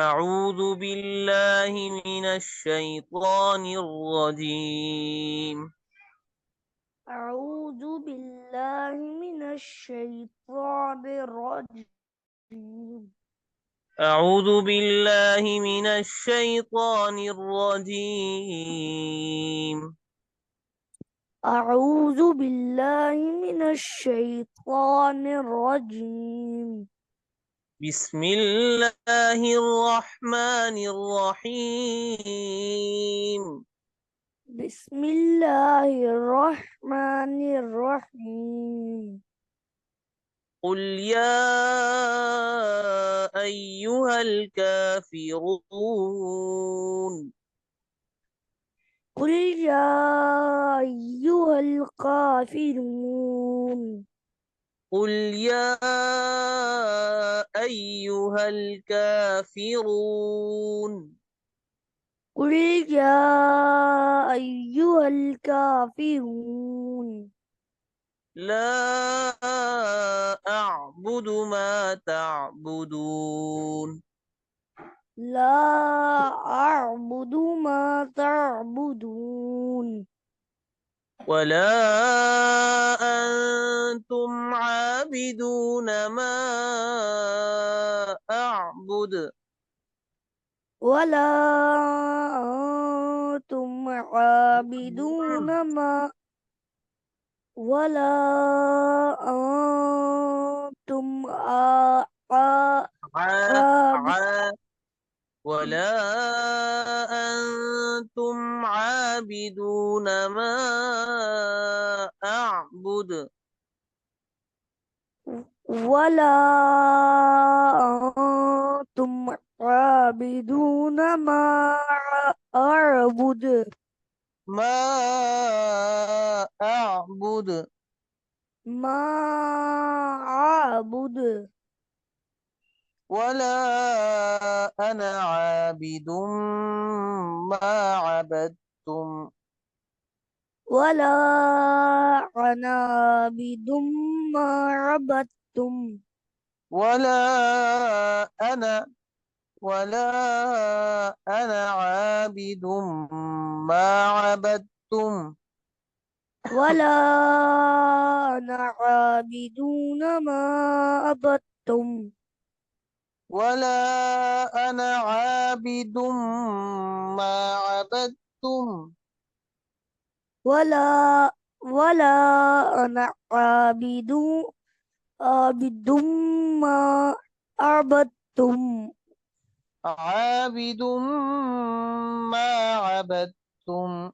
أعوذ بالله من الشيطان الرجيم أعوذ بالله من الشيطان الرجيم أعوذ بالله من الشيطان الرجيم أعوذ بالله من الشيطان الرجيم بسم الله الرحمن الرحيم بسم الله الرحمن الرحيم قل يا أيها الكافرون قل يا أيها الكافرون قل يا أيها الكافرون قل يا أيها الكافرون لا أعبد ما تعبدون لا أعبد ما تعبدون ولا أنتم عابدون ما أعبد ولا أنتم عابدون ما ولا أنتم عا عابد عا ولا أنتم عابدون ما أعبد ولا أنتم عابدون ما أعبد ما أعبد ما أعبد ولا أنا عابد ما عبدتم ولا أنا عابد ما عبدتم ولا أنا ولا أنا عابد ما عبدتم ولا أنا عابدون ما عبدتم ولا أنا عابد ما عبدتم ولا ولا أنا عابد ما عبدتم عابد ما عبدتم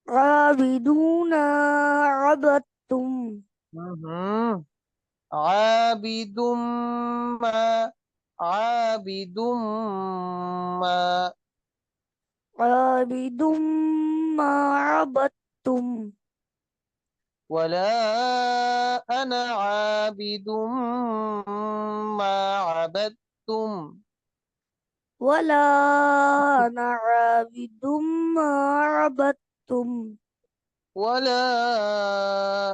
عابدون عبدتم مهم. عابد ما عابد ما عابد ما عبدتم ولا أنا عابد ما عبدتم ولا أنا عابد ما عبدتم ولا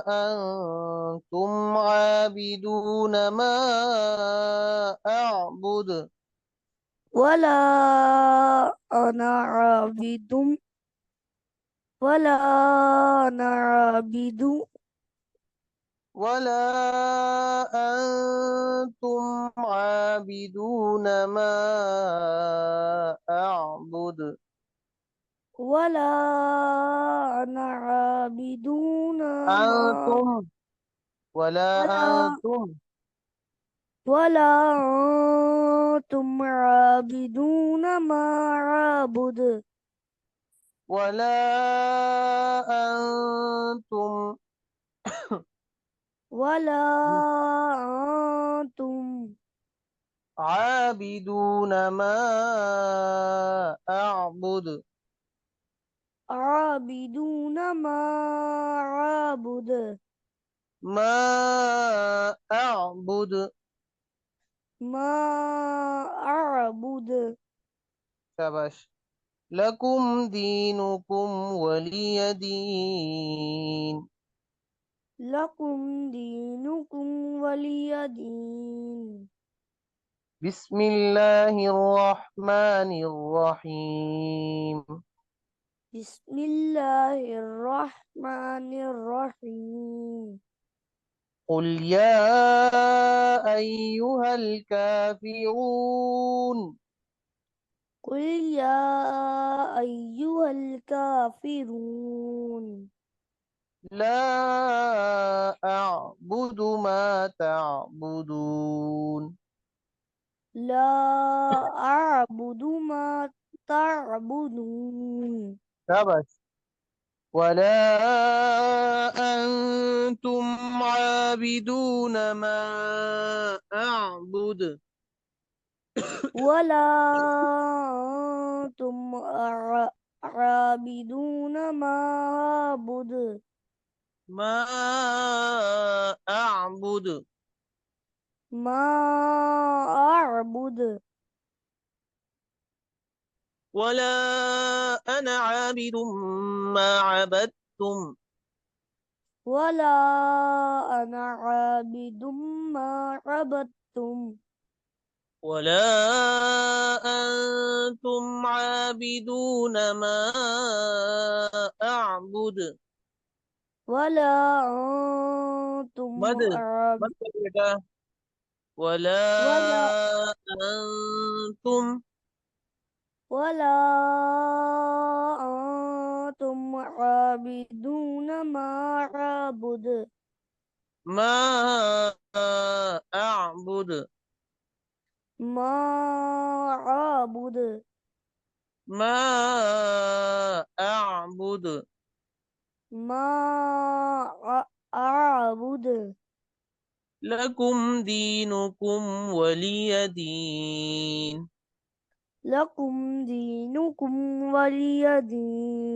أنتم عابدون ما أعبد ولا أنا عابد ولا أنا عابد ولا أنتم عابدون ما أعبد ولا أنا عابدون ما أنتم ولا ولا أنتم ولا أنتم عابدون ما عابد ولا أنتم ولا أنتم عابدون ما أعبد عابدون ما عابد ما أعبد ما أعبد شبش لكم دينكم ولي دين لكم دينكم ولي دين بسم الله الرحمن الرحيم بسم الله الرحمن الرحيم قل يا أيها الكافرون قل يا أيها الكافرون لا أعبد ما تعبدون لا أعبد ما تعبدون بس ولا أنتم عابدون ما أعبد ولا أنتم عابدون ما أعبد ما أعبد ما أعبد ولا أنا عابد ما عبدتم ولا أنا عابد ما عبدتم ولا أنتم عابدون ما أعبد ولا أنتم مد مد كده. ولا ولا أنتم ولا أنتم عابدون ما أعبد ما أعبد ما أعبد ما أعبد ما أعبد لكم دينكم ولي دين لكم دينكم ولي دين